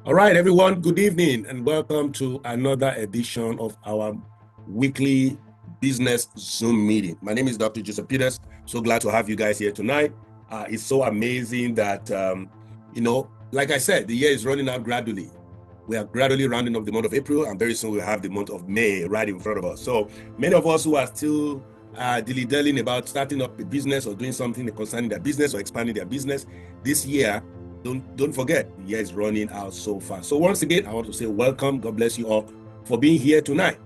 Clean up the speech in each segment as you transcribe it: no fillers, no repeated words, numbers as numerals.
All right, everyone, good evening and welcome to another edition of our weekly business Zoom meeting. My name is Dr. Joseph Peters. So glad to have you guys here tonight. It's so amazing that, like I said, the year is running out gradually. We are gradually rounding up the month of April, and very soon we'll have the month of May right in front of us. So many of us who are still dilly-dallying about starting up a business or doing something concerning their business or expanding their business this year, don't forget, the year is running out so fast. So once again, I want to say welcome. God bless you all for being here tonight.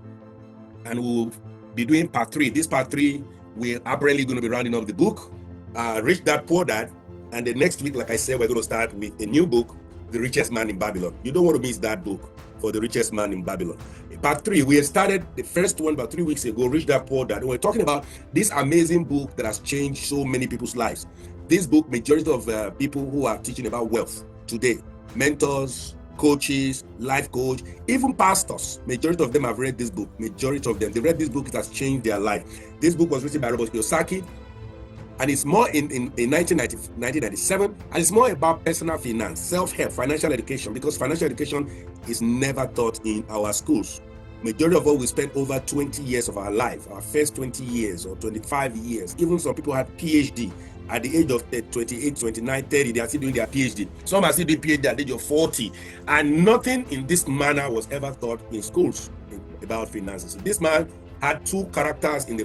And we'll be doing part 3. This part 3, we're apparently going to be rounding up the book, Rich Dad Poor Dad. And the next week, like I said, we're going to start with a new book, The Richest Man in Babylon. You don't want to miss that book, For the Richest Man in Babylon. In part 3, we had started the first one about 3 weeks ago, Rich Dad Poor Dad. And we're talking about this amazing book that has changed so many people's lives. This book, majority of people who are teaching about wealth today, mentors, coaches, life coach, even pastors, majority of them have read this book. Majority of them, they read this book, it has changed their life. This book was written by Robert Kiyosaki, and it's more in 1997, and it's more about personal finance, self-help, financial education, because financial education is never taught in our schools. Majority of us, we spend over 20 years of our life, our first 20 years or 25 years. Even some people have PhD at the age of 28, 29, 30, they are still doing their PhD. Some are still doing PhD at the age of 40. And nothing in this manner was ever taught in schools about finances. This man had 2 characters in the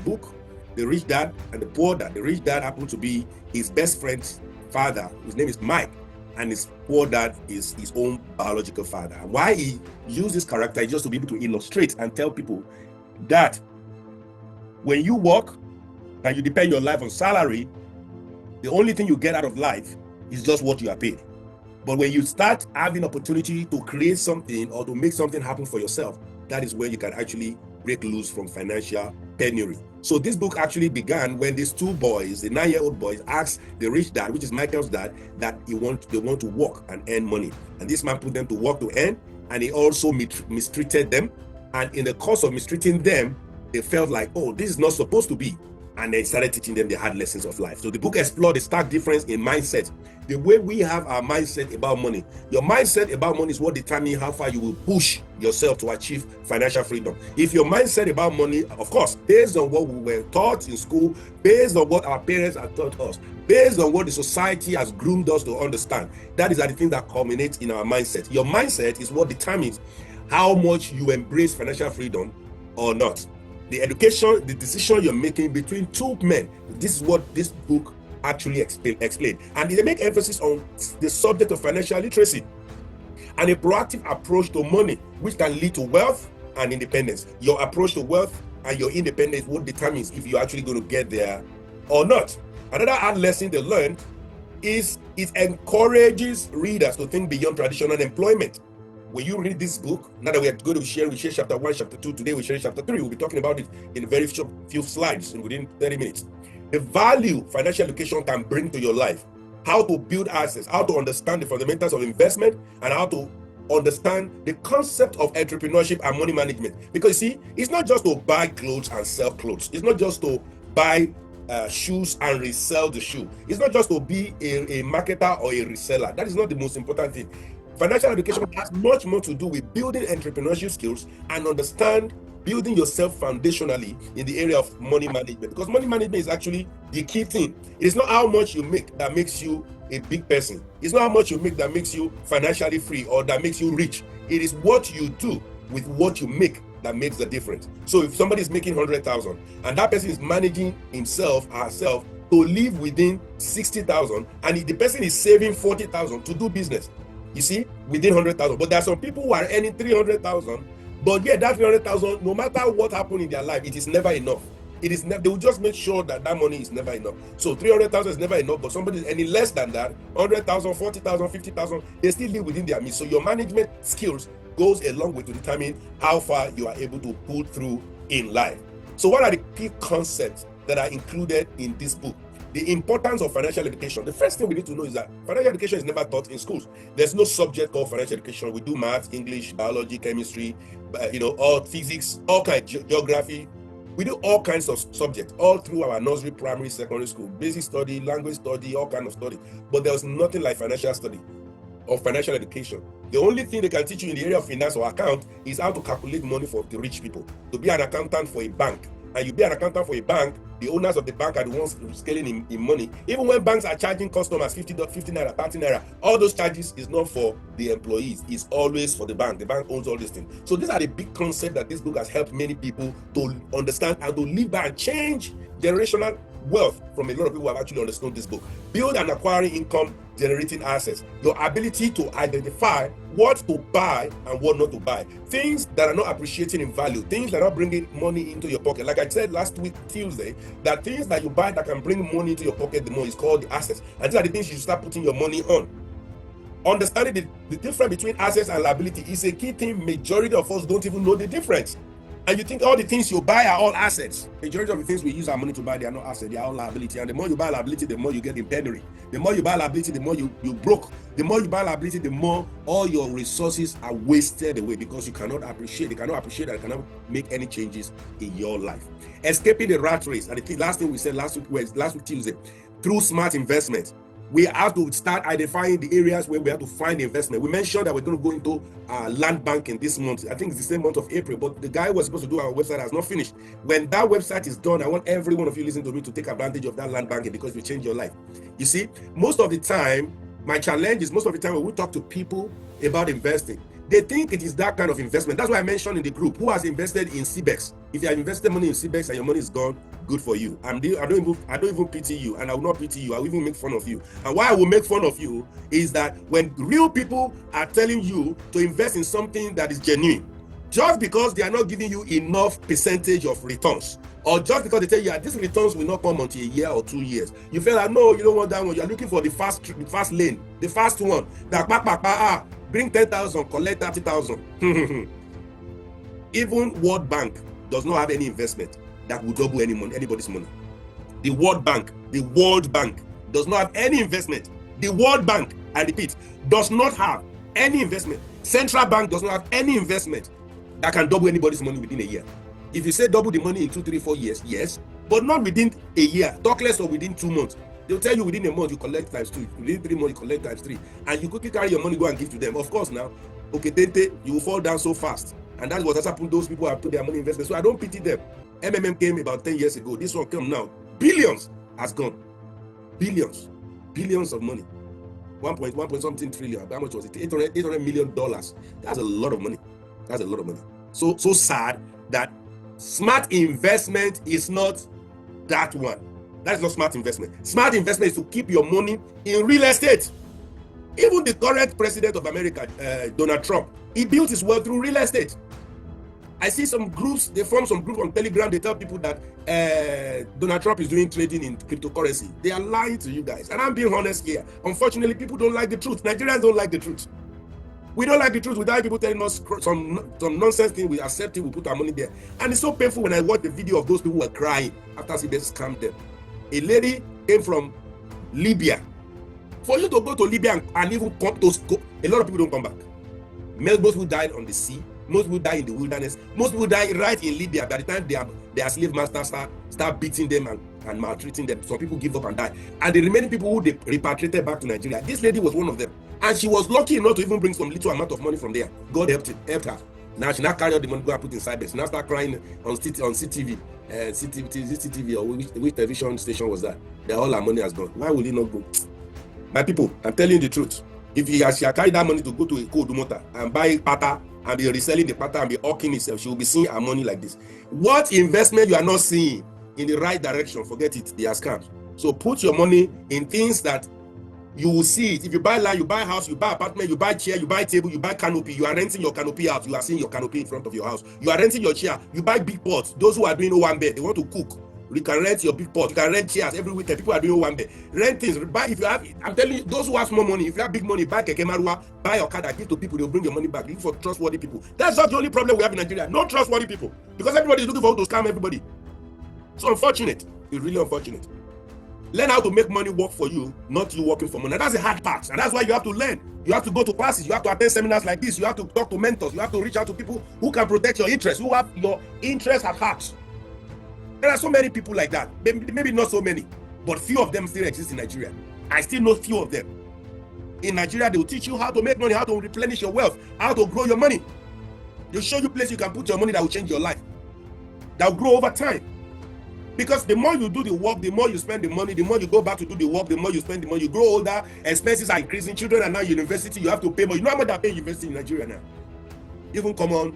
book, the rich dad and the poor dad. The rich dad happened to be his best friend's father. His name is Mike. And his poor dad is his own biological father. And why he used this character is just to be able to illustrate and tell people that when you work and you depend your life on salary, the only thing you get out of life is just what you are paid. But when you start having opportunity to create something or to make something happen for yourself, that is where you can actually break loose from financial penury. So this book actually began when these 2 boys, the 9-year-old boys, asked the rich dad, which is Michael's dad, that they want to work and earn money. And this man put them to work to earn, and he also mistreated them. And in the course of mistreating them, they felt like, oh, this is not supposed to be. And they started teaching them the hard lessons of life. So the book explored the stark difference in mindset. The way we have our mindset about money. Your mindset about money is what determines how far you will push yourself to achieve financial freedom. If your mindset about money, of course, based on what we were taught in school, based on what our parents have taught us, based on what the society has groomed us to understand, that is the thing that culminates in our mindset. Your mindset is what determines how much you embrace financial freedom or not. The education, the decision you're making between 2 men. This is what this book actually explained. And they make emphasis on the subject of financial literacy and a proactive approach to money, which can lead to wealth and independence. Your approach to wealth and your independence what determines if you're actually going to get there or not. Another hard lesson they learned is it encourages readers to think beyond traditional employment. When you read this book, now that we are going to share chapter 1, chapter 2, today we share chapter 3, we'll be talking about it in a very few slides within 30 minutes. The value financial education can bring to your life, how to build assets, how to understand the fundamentals of investment, and how to understand the concept of entrepreneurship and money management. Because you see, it's not just to buy clothes and sell clothes. It's not just to buy shoes and resell the shoe. It's not just to be a marketer or a reseller. That is not the most important thing. Financial education has much more to do with building entrepreneurship skills and understand building yourself foundationally in the area of money management, because money management is actually the key thing. It is not how much you make that makes you a big person. It's not how much you make that makes you financially free or that makes you rich. It is what you do with what you make that makes the difference. So if somebody is making 100,000 and that person is managing himself or herself to live within 60,000, and the person is saving 40,000 to do business, you see, within 100,000. But there are some people who are earning 300,000, but yeah, that 300,000, no matter what happened in their life, it is never enough. It is never. They will just make sure that money is never enough. So 300,000 is never enough, but somebody is earning less than that, 100,000, 40,000, 50,000, they still live within their means. So your management skills goes a long way to determine how far you are able to pull through in life. So what are the key concepts that are included in this book? The importance of financial education. The first thing we need to know is that financial education is never taught in schools. There's no subject called financial education. We do math, English, biology, chemistry, all physics, all kinds, geography. We do all kinds of subjects all through our nursery, primary, secondary school, basic study, language study, all kinds of study. But there's nothing like financial study. of financial education. The only thing they can teach you in the area of finance or account is how to calculate money for the rich people. To be an accountant for a bank, and you be an accountant for a bank, the owners of the bank are the ones scaling in money. Even when banks are charging customers 50 naira, 30 naira, all those charges is not for the employees, it's always for the bank. The bank owns all these things. So these are the big concepts that this book has helped many people to understand and to live by and change generational wealth from a lot of people who have actually understood this book. Build and acquiring income generating assets. Your ability to identify what to buy and what not to buy. Things that are not appreciating in value, things that are not bringing money into your pocket. Like I said last week, Tuesday, that things that you buy that can bring money into your pocket the more is called the assets. And these are the things you start putting your money on. Understanding the difference between assets and liability is a key thing. Majority of us don't even know the difference. And you think all the things you buy are all assets. Majority of the things we use our money to buy, they are not assets, they are all liability. And the more you buy liability, the more you get in penury. The more you buy liability, the more you broke. The more you buy liability, the more all your resources are wasted away because you cannot appreciate. You cannot appreciate and cannot make any changes in your life. Escaping the rat race. And the last thing we said last week Tuesday, through smart investment. We have to start identifying the areas where we have to find investment. We mentioned that we're going to go into land banking this month. I think it's the same month of April, but the guy who was supposed to do our website has not finished. When that website is done, I want every one of you listening to me to take advantage of that land banking because it will change your life. You see, most of the time, my challenge is most of the time when we talk to people about investing, they think it is that kind of investment. That's why I mentioned in the group, who has invested in CBEX? If you have invested money in CBEX and your money is gone, good for you. I don't even pity you, and I will not pity you. I will even make fun of you. And why I will make fun of you is that when real people are telling you to invest in something that is genuine, just because they are not giving you enough percentage of returns, or just because they tell you these returns will not come until a year or 2 years, you feel like no, you don't want that one. You are looking for the fast lane, the fast one. That bring 10,000, collect 30,000. Even World Bank does not have any investment that will double anybody's money. The World Bank does not have any investment. The World Bank, I repeat, does not have any investment. Central Bank does not have any investment that can double anybody's money within a year. If you say double the money in 2, 3, 4 years, yes, but not within a year. Talk less or within 2 months. They'll tell you within a month you collect times 2, within 3 months you collect times 3, and you quickly carry your money, go and give to them. Of course, now, you will fall down so fast, and that's what has happened. Those people have put their money in investment. So I don't pity them. MMM came about 10 years ago. This one come now. Billions has gone. Billions of money. 1 something trillion. How much was it? $800 million. That's a lot of money. So sad that smart investment is not that one. That is not smart investment. Smart investment is to keep your money in real estate. Even the current president of America, Donald Trump, he built his wealth through real estate. I see some groups, they form some group on Telegram, they tell people that Donald Trump is doing trading in cryptocurrency. They are lying to you guys. And I'm being honest here. Unfortunately, people don't like the truth. Nigerians don't like the truth. We don't like the truth without people telling us some nonsense thing. We accept it, we put our money there. And it's so painful when I watch the video of those people who are crying after they scammed them. A lady came from Libya. For you to go to Libya and even come to school, a lot of people don't come back. Most who died on the sea, most people die in the wilderness, most people die right in Libya. By the time their slave masters start beating them and maltreating them, some people give up and die. And the remaining people who they repatriated back to Nigeria, this lady was one of them. And she was lucky enough to even bring some little amount of money from there. God helped her. Now she now carry out the money, go and put in Cyber. She now start crying on CTV, CCTV, or which television station was that? That all her money has gone. Why will it not go? My people, I'm telling you the truth. If she carry that money to go to a Kodumota and buy pata and be reselling the pata and be hawking itself, she will be seeing her money like this. What investment you are not seeing in the right direction, forget it, they are scams. So put your money in things that you will see it. If you buy land, you buy house, you buy apartment, you buy chair, you buy table, you buy canopy, you are renting your canopy out, you are seeing your canopy in front of your house. You are renting your chair, you buy big pots. Those who are doing one bed, they want to cook. You can rent your big pot. You can rent chairs every weekend. People are doing one bed. Rent things. Buy if you have. I'm telling you, those who have small money, if you have big money, buy Keke Marua, buy your car, give to people. They'll bring your money back. Look for trustworthy people. That's not the only problem we have in Nigeria. No trustworthy people, because everybody is looking for who to scam everybody. So unfortunate. It's really unfortunate. Learn how to make money work for you, not you working for money. And that's the hard part. And that's why you have to learn. You have to go to classes. You have to attend seminars like this. You have to talk to mentors. You have to reach out to people who can protect your interests, who have your interests at heart. There are so many people like that. Maybe not so many, but few of them still exist in Nigeria. I still know few of them. In Nigeria, they will teach you how to make money, how to replenish your wealth, how to grow your money. They'll show you places you can put your money that will change your life, that will grow over time. Because the more you do the work, the more you spend the money, the more you go back to do the work, the more you spend the money, you grow older, expenses are increasing, children are now in university, you have to pay more. You know how much they pay university in Nigeria now? Even common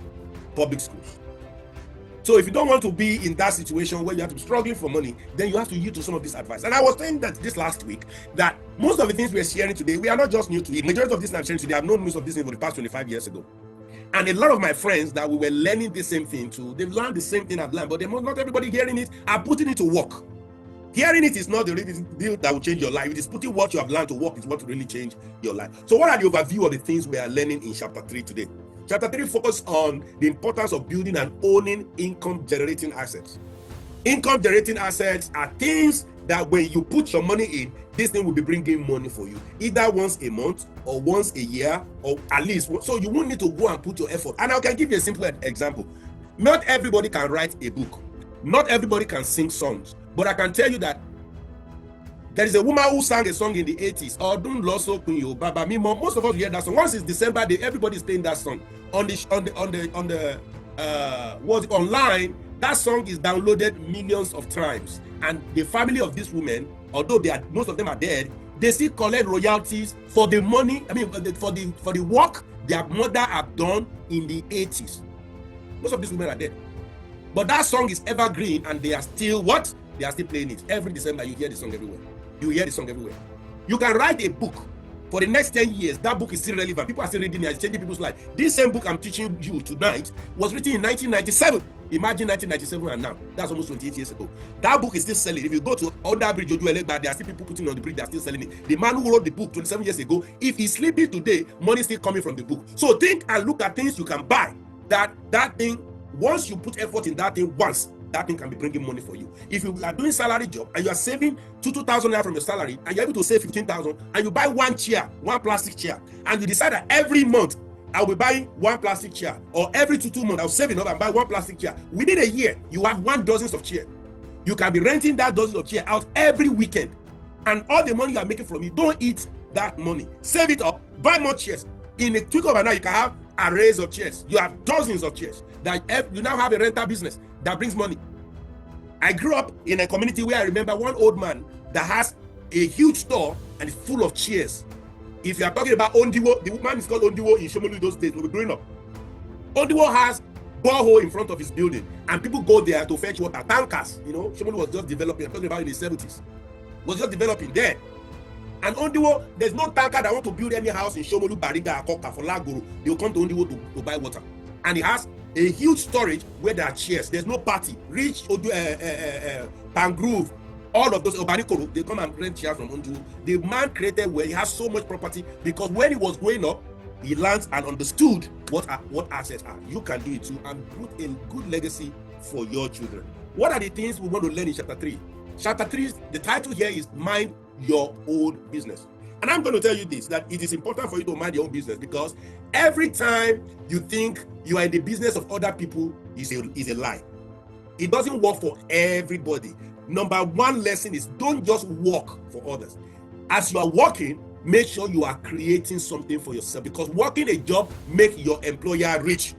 public schools. So if you don't want to be in that situation where you have to be struggling for money, then you have to yield to some of this advice. And I was saying that this last week, that most of the things we are sharing today, we are not just new to it. Majority of this I'm sharing today, I've known most of this for the past 25 years ago. And a lot of my friends that we were learning the same thing too, they've learned the same thing I've learned, but not everybody hearing it are putting it to work. Hearing it is not the deal that will change your life. It is putting what you have learned to work is what will really change your life. So what are the overview of the things we are learning in chapter 3 today? Chapter 3 focuses on the importance of building and owning income-generating assets. Income-generating assets are things that when you put your money in, this thing will be bringing money for you, either once a month or once a year, or at least. So you won't need to go and put your effort. And I can give you a simple example. Not everybody can write a book. Not everybody can sing songs. But I can tell you that there is a woman who sang a song in the 80s. Most of us hear that song. Once it's December Day, everybody is playing that song. Online, that song is downloaded millions of times. And the family of this woman, although most of them are dead, they still collect royalties for the money, for the work their mother have done in the 80s. Most of these women are dead. But that song is evergreen, and they are still what? They are still playing it. Every December, you hear the song everywhere. You hear the song everywhere. You can write a book. For the next 10 years, that book is still relevant. People are still reading it. It's changing people's life. This same book I'm teaching you tonight was written in 1997. Imagine 1997 and now. That's almost 28 years ago. That book is still selling. If you go to Under Bridge, there are still people putting on the bridge. They are still selling it. The man who wrote the book 27 years ago, if he's sleeping today, money is still coming from the book. So think and look at things you can buy. That thing, once you put effort in that thing once, that thing can be bringing money for you. If you are doing salary job and you are saving 2,000 naira from your salary and you're able to save 15,000 and you buy one plastic chair, and you decide that every month I will be buying one plastic chair, or every 2 months I'll save enough and buy one plastic chair. Within a year, you have 1 dozen of chair. You can be renting that dozen of chair out every weekend, and all the money you are making from it, don't eat that money. Save it up, buy more chairs. In a quick of an hour, you can have arrays of chairs. You have dozens of chairs. That you now have a rental business that brings money. I grew up in a community where I remember one old man that has a huge store and it's full of chairs. If you are talking about Ondiwo, the man is called Ondiwo in Shomolu those days when we were growing up. Ondiwo has borehole in front of his building, and people go there to fetch water. Tankers, Shomolu was just developing. I'm talking about in the 70s. Was just developing there. And Ondiwo, there's no tanker that want to build any house in Shomolu, Bariga, Akoka, for Lagoro. They will come to Ondiwo to buy water. And he has a huge storage where there are chairs. There's no party. Rich, Pangrove, all of those, Obanikoro, they come and rent chairs from Ondiwo. The man created where he has so much property, because when he was growing up, he learned and understood what assets are. You can do it too and put a good legacy for your children. What are the things we want to learn in chapter 3? Chapter 3, the title here is Mind Your Own Business. And I'm going to tell you this, that it is important for you to mind your own business, because every time you think you are in the business of other people is a lie. It doesn't work for everybody. Number one lesson is don't just work for others. As you are working, make sure you are creating something for yourself, because working a job makes your employer rich.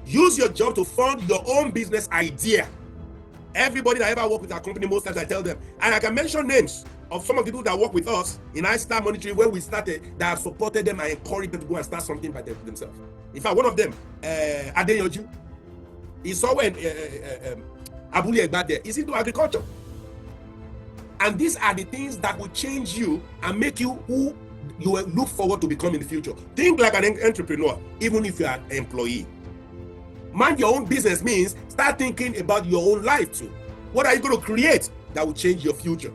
Use your job to fund your own business idea. Everybody that ever work with our company, most times I tell them, and I can mention names of some of the people that work with us in iStar Monetary when we started, that have supported them and encouraged them to go and start something by themselves. In fact, one of them, Adeyoju, he saw when Abuli Egba there, is into agriculture. And these are the things that will change you and make you who you will look forward to become in the future. Think like an entrepreneur, even if you are an employee. Mind your own business means start thinking about your own life too. What are you going to create that will change your future?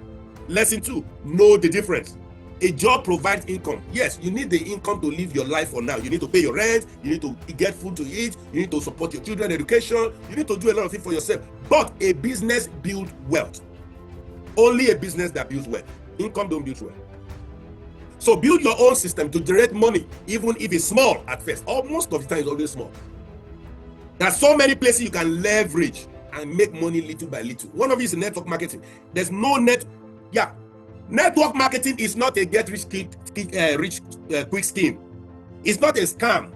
Lesson 2, know the difference. A job provides income. Yes, you need the income to live your life for now. You need to pay your rent, you need to get food to eat, you need to support your children's education, you need to do a lot of things for yourself. But a business builds wealth. Only a business that builds wealth. Income don't build wealth. So build your own system to generate money, even if it's small at first. Or most of the time it's always small. There are so many places you can leverage and make money little by little. One of it is network marketing. There's no Network marketing is not a get rich quick scheme. It's not a scam.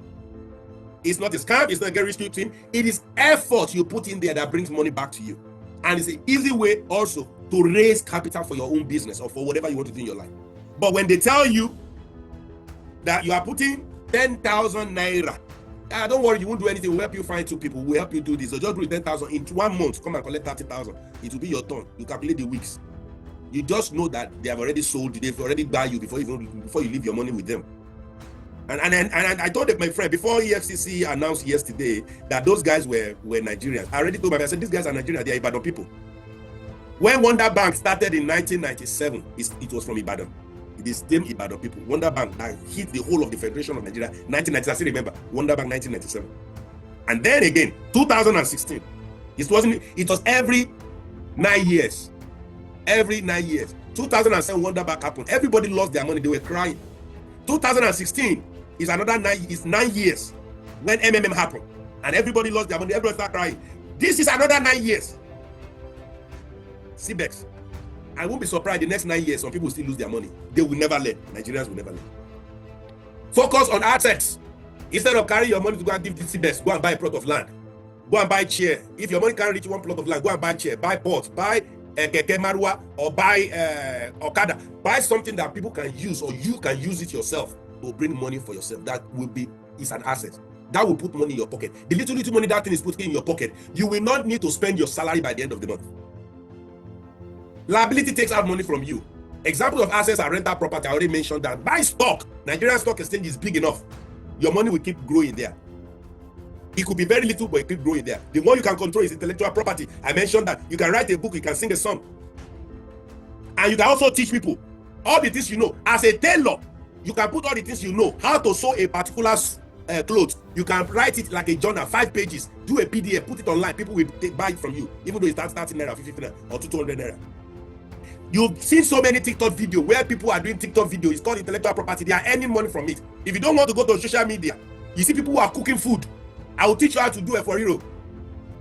It's not a scam. It's not a get rich quick scheme. It is effort you put in there that brings money back to you. And it's an easy way also to raise capital for your own business or for whatever you want to do in your life. But when they tell you that you are putting 10,000 naira, don't worry, you won't do anything. We'll help you find 2 people. We'll help you do this. So just do 10,000 in 1 month. Come and collect 30,000. It will be your turn. You calculate the weeks. You just know that they have already sold you. They've already buy you before you leave your money with them. And I told my friend before EFCC announced yesterday that those guys were Nigerians. I already told my I said these guys are Nigerians. They are Ibadan people. When Wonder Bank started in 1997, it was from Ibadan. It is them Ibadan people. Wonder Bank that hit the whole of the Federation of Nigeria. 1990. I still remember Wonder Bank 1997. And then again, 2016. It was every 9 years. Every 9 years. 2007 Wonder Bank happened. Everybody lost their money. They were crying. 2016 is another 9 years when MMM happened. And everybody lost their money. Everybody started crying. This is another 9 years. CBEX. I won't be surprised the next 9 years some people will still lose their money. They will never learn. Nigerians will never learn. Focus on assets. Instead of carrying your money to go and give the CBEX, go and buy a plot of land. Go and buy chair. If your money can't reach 1 plot of land, go and buy chair, buy pots, buy keke marwa, or buy okada. Buy something that people can use or you can use it yourself to bring money for yourself. That is an asset. That will put money in your pocket. The little money that thing is putting in your pocket, you will not need to spend your salary by the end of the month. Liability takes out money from you. Examples of assets are rental property. I already mentioned that. Buy stock. Nigerian stock exchange is big enough. Your money will keep growing there. It could be very little, but it keep growing there. The one you can control is intellectual property. I mentioned that you can write a book, you can sing a song. And you can also teach people all the things you know. As a tailor, you can put all the things you know, how to sew a particular clothes. You can write it like a journal, 5 pages, do a PDF, put it online. People will buy it from you, even though it starts 30 naira, 50 naira, or 200 naira. You've seen so many TikTok videos where people are doing TikTok videos. It's called intellectual property. They are earning money from it. If you don't want to go to social media, you see people who are cooking food. I will teach you how to do it for hero.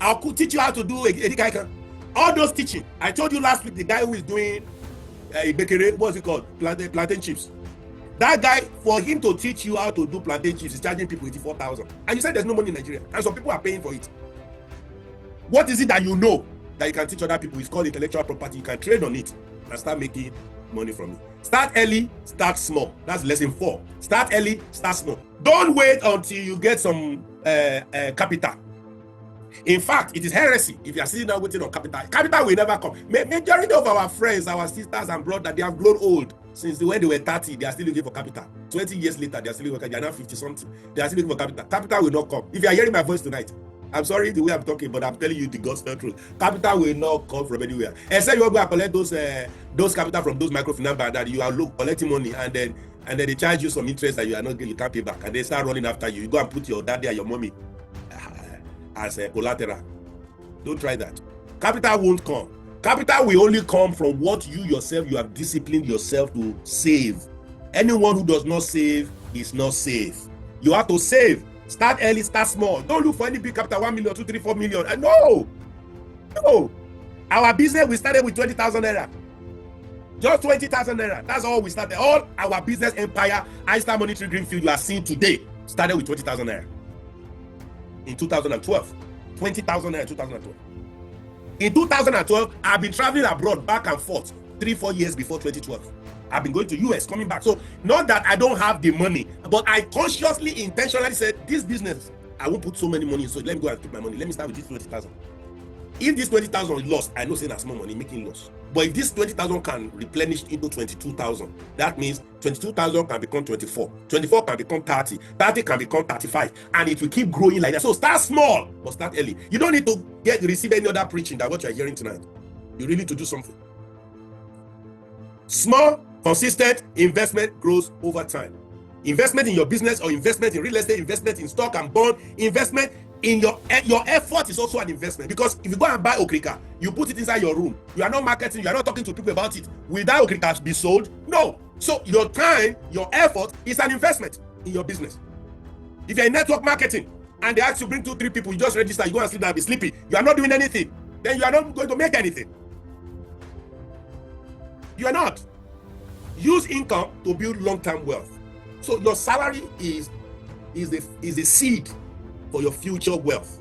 I'll teach you how to do a all those teaching. I told you last week the guy who is doing a bakery, what's it called? Plantain chips. That guy, for him to teach you how to do plantain chips, is charging people 84,000. And you said there's no money in Nigeria. And some people are paying for it. What is it that you know that you can teach other people? It's called intellectual property. You can trade on it and start making money from it. Start early, start small. That's lesson 4. Start early, start small. Don't wait until you get some capital. In fact, it is heresy if you are sitting down waiting on capital. Capital will never come. Majority of our friends, our sisters and brothers, they have grown old. Since when they were 30, they are still looking for capital. 20 years later, they are still looking for capital. They are now 50 something. They are still looking for capital. Capital will not come. If you are hearing my voice tonight, I'm sorry the way I'm talking, but I'm telling you the gospel truth. Capital will not come from anywhere. Except you want to go and collect those capital from those microfinance banks that you are collecting money and then they charge you some interest that you can't pay back, and they start running after you. You go and put your daddy and your mommy as a collateral. Don't try that. Capital won't come. Capital will only come from what you yourself, you have disciplined yourself to save. Anyone who does not save is not safe. You have to save. Start early, start small. Don't look for any big capital, 1 million, 2, 3, 4 million. No. Our business, we started with 20,000 naira. Just 20,000 naira. That's all we started. All our business empire, iStar Monetary Greenfield you are seeing today, started with 20,000 naira. In 2012. 20,000 naira in 2012. In 2012, I've been traveling abroad back and forth 3-4 years before 2012. I've been going to US, coming back. So not that I don't have the money, but I consciously, intentionally said, this business, I won't put so many money, so let me go and keep my money. Let me start with this 20,000. If this 20,000 is lost, I know saying that's small money, making loss. But if this 20,000 can replenish into 22,000, that means 22,000 can become 24. 24 can become 30. 30 can become 35. And it will keep growing like that. So start small, but start early. You don't need to receive any other preaching than what you're hearing tonight. You really need to do something. Small, consistent investment grows over time. Investment in your business or investment in real estate, investment in stock and bond, investment in your effort is also an investment. Because if you go and buy okrika, you put it inside your room. You are not marketing, you are not talking to people about it. Will that okrika be sold? No. So your time, your effort is an investment in your business. If you're in network marketing and they ask you to bring 2-3 people, you just register, you go and sleep and be sleepy. You are not doing anything. Then you are not going to make anything. You are not. Use income to build long-term wealth. So your salary is the seed for your future wealth.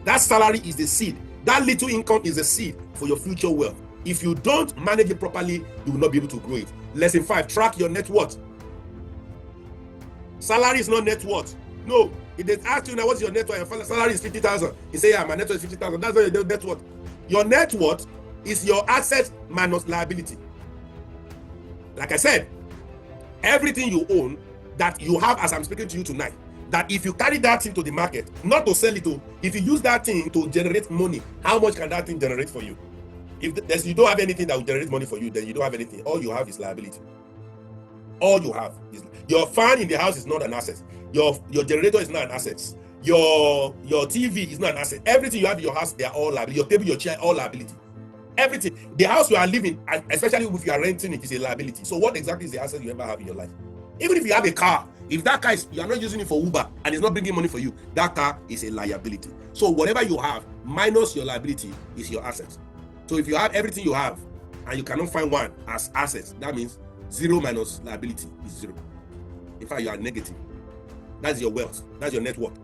That salary is the seed. That little income is the seed for your future wealth. If you don't manage it properly, you will not be able to grow it. Lesson 5, track your net worth. Salary is not net worth. No. If they ask you now, what's your net worth? Your salary is 50,000. You say, yeah, my net worth is 50,000. That's not your net worth. Your net worth is your asset minus liability. Like I said, everything you own that you have as I'm speaking to you tonight, that if you carry that thing to the market, not to sell it to, if you use that thing to generate money, how much can that thing generate for you? If you don't have anything that will generate money for you, then you don't have anything. All you have is liability. All you have is your fan in the house is not an asset. Your generator is not an asset. Your TV is not an asset. Everything you have in your house, they are all liability. Your table, your chair, all liability. Everything. The house you are living, and especially if you are renting it, is a liability. So what exactly is the asset you ever have in your life? Even if you have a car, if that car you are not using it for Uber and it's not bringing money for you, that car is a liability. So whatever you have minus your liability is your asset. So if you have everything you have and you cannot find one as assets, that means 0 minus liability is 0. In fact, you are negative. That's your wealth. That's your net worth.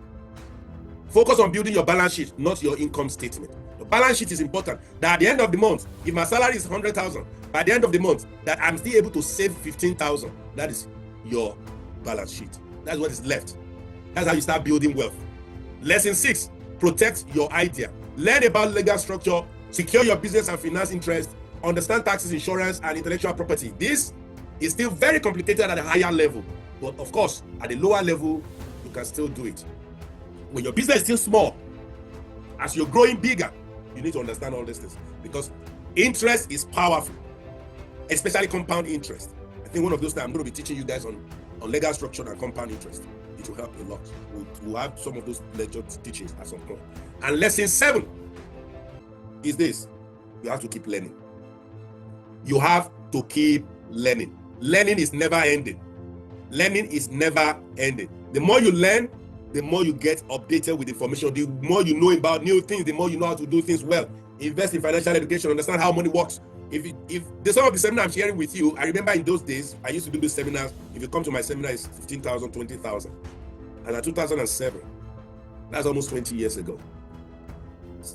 Focus on building your balance sheet, not your income statement. The balance sheet is important. That at the end of the month, if my salary is 100,000, by the end of the month, that I'm still able to save 15,000. That is your balance sheet. That's what is left. That's how you start building wealth. Lesson 6, protect your idea. Learn about legal structure, secure your business and finance interest, understand taxes, insurance, and intellectual property. This is still very complicated at a higher level. But of course, at a lower level, you can still do it. When your business is still small, as you're growing bigger, you need to understand all these things. Because interest is powerful, especially compound interest. I think one of those times I'm going to be teaching you guys on legal structure and compound interest. It will help a lot. We'll have some of those lecture teachings at some point. And lesson 7 is this: you have to keep learning. You have to keep learning. Learning is never ending. Learning is never ending. The more you learn, the more you get updated with information. The more you know about new things, the more you know how to do things well. Invest in financial education, understand how money works. If the some of the seminar I'm sharing with you, I remember in those days, I used to do these seminars. If you come to my seminar, it's 15,000, 20,000. And in 2007, that's almost 20 years ago.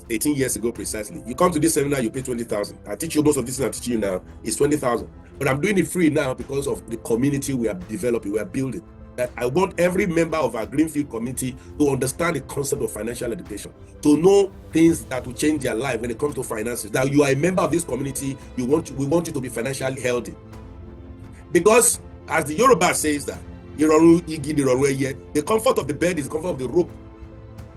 18 years ago precisely. You come to this seminar, you pay 20,000. I teach you most of this thing I'm teaching you now. It's 20,000. But I'm doing it free now because of the community we are developing, we are building. That I want every member of our Greenfield community to understand the concept of financial education, to know things that will change their life when it comes to finances. That you are a member of this community, we want you to be financially healthy. Because as the Yoruba says that, the comfort of the bed is the comfort of the rope.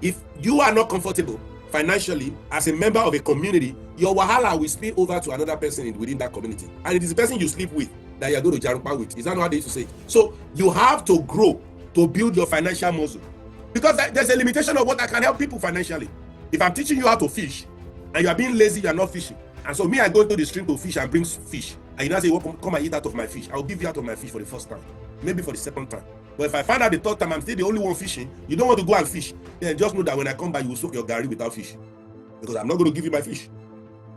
If you are not comfortable financially as a member of a community, your wahala will spill over to another person within that community. And it is the person you sleep with that you're going to jarumpa with. Is that not how they used to say it? So you have to grow to build your financial muscle. Because there's a limitation of what I can help people financially. If I'm teaching you how to fish and you are being lazy, you are not fishing. And so me, I go into the stream to fish and bring fish. And you now say, well, come and eat out of my fish. I'll give you out of my fish for the first time. Maybe for the second time. But if I find out the third time I'm still the only one fishing, you don't want to go and fish, then just know that when I come back, you will soak your garri without fish. Because I'm not going to give you my fish.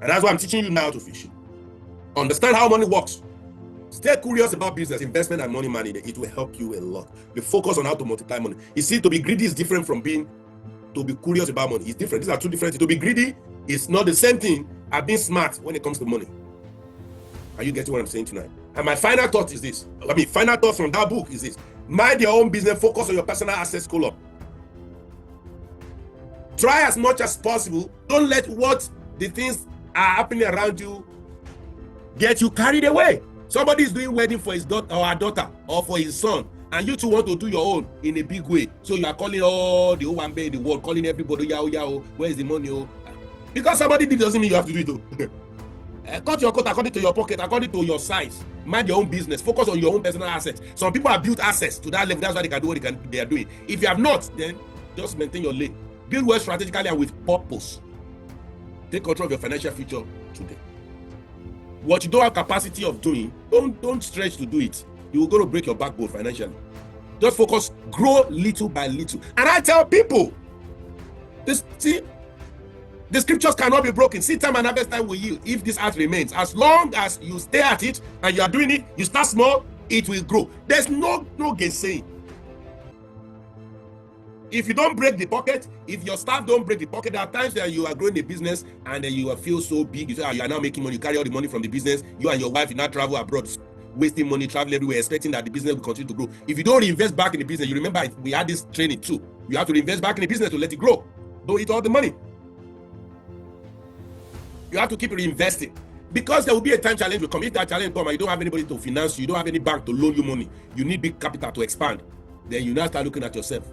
And that's why I'm teaching you now how to fish. Understand how money works. Stay curious about business, investment, and money management. It will help you a lot. Be focused on how to multiply money. You see, to be greedy is different from to be curious about money. It's different. These are two different things. To be greedy is not the same thing as being smart when it comes to money. Are you getting what I'm saying tonight? And my final thought is this. Final thought from that book is this. Mind your own business. Focus on your personal assets column. Try as much as possible. Don't let what the things are happening around you get you carried away. Somebody is doing wedding for his daughter or her daughter or for his son, and you two want to do your own in a big way. So you are calling all the Owambe in the world, calling everybody, yao, where is the money? Oh? Because somebody did doesn't mean you have to do it. Cut your coat according to your pocket, according to your size. Mind your own business. Focus on your own personal assets. Some people have built assets to that level. That's why they can do what they are doing. If you have not, then just maintain your lane. Build wealth strategically and with purpose. Take control of your financial future today. What you don't have capacity of doing, don't stretch to do it. You're going to break your backbone financially. Just focus, grow little by little. And I tell people, The scriptures cannot be broken. Seed time and harvest time will yield if this earth remains. As long as you stay at it and you are doing it, you start small, it will grow. There's no gainsaying. If you don't break the pocket, if your staff don't break the pocket, there are times that you are growing a business and then you feel so big, you say, you are now making money, you carry all the money from the business, you and your wife, you now travel abroad, wasting money, traveling everywhere, expecting that the business will continue to grow. If you don't reinvest back in the business, you remember we had this training too. You have to reinvest back in the business to let it grow. Don't eat all the money. You have to keep reinvesting, because there will be a time challenge will come. If that challenge comes and you don't have anybody to finance you, don't have any bank to loan you money, you need big capital to expand, then you now start looking at yourself.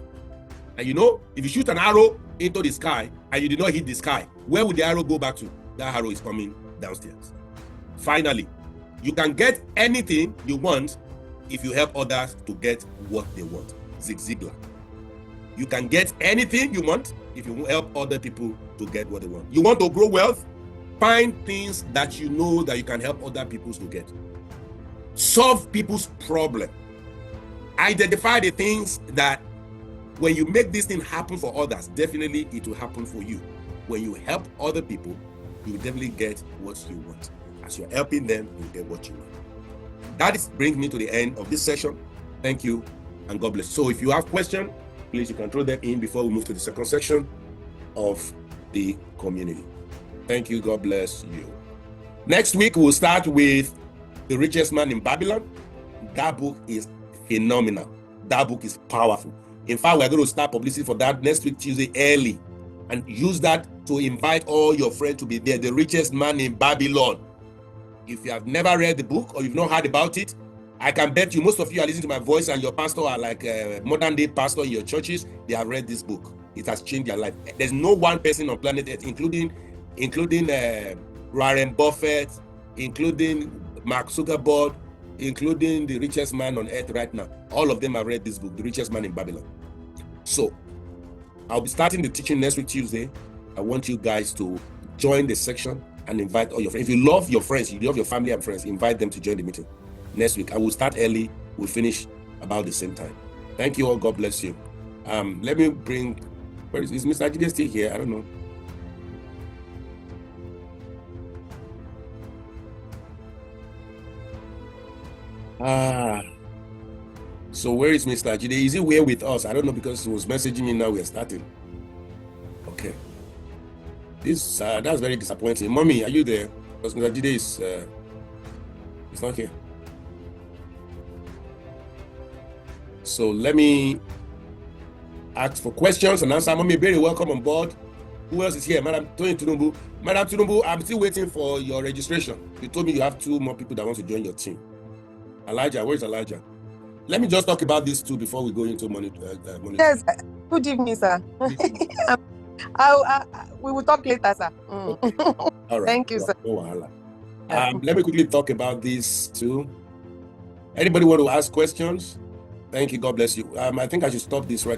And you know, if you shoot an arrow into the sky and you did not hit the sky, where would the arrow go back to? That arrow is coming downstairs. Finally, you can get anything you want if you help others to get what they want. Zig Ziglar. You can get anything you want if you help other people to get what they want. You want to grow wealth? Find things that you know that you can help other people to get. Solve people's problem. Identify the things that when you make this thing happen for others, definitely it will happen for you. When you help other people, you will definitely get what you want. As you're helping them, you get what you want. That brings me to the end of this session. Thank you and God bless. So if you have questions, please, you can throw them in before we move to the second section of the community. Thank you. God bless you. Next week, we'll start with The Richest Man in Babylon. That book is phenomenal. That book is powerful. In fact, we're going to start publicity for that next week, Tuesday, early, and use that to invite all your friends to be there. The Richest Man in Babylon. If you have never read the book or you've not heard about it, I can bet you most of you are listening to my voice and your pastor are like modern day pastor in your churches. They have read this book. It has changed their life. There's no one person on planet Earth, including Warren Buffett, including Mark Zuckerberg, including the richest man on earth right now. All of them have read this book, The Richest Man in Babylon. So I'll be starting the teaching next week, Tuesday. I want you guys to join the section and invite all your friends. If you love your friends, you love your family and friends, invite them to join the meeting next week. I will start early. We'll finish about the same time. Thank you all. God bless you. Let me bring, where is Mr. Ajide still here? I don't know. So where is Mr. Ajide? Is he here with us? I don't know, because he was messaging me now. We're starting. Okay. That's very disappointing. Mommy, are you there? Because Mr. Ajide is not here. So let me ask for questions and answer. Mommy, very welcome on board. Who else is here? Madam Tony Tunumbu. Madam Tunumbu, I'm still waiting for your registration. You told me you have 2 more people that want to join your team. Elijah, where is Elijah? Let me just talk about these 2 before we go into money. Yes, good evening, sir. We will talk later, sir. Okay. All right. Thank you, sir. Let me quickly talk about these 2. Anybody want to ask questions? Thank you. God bless you. I think I should stop this right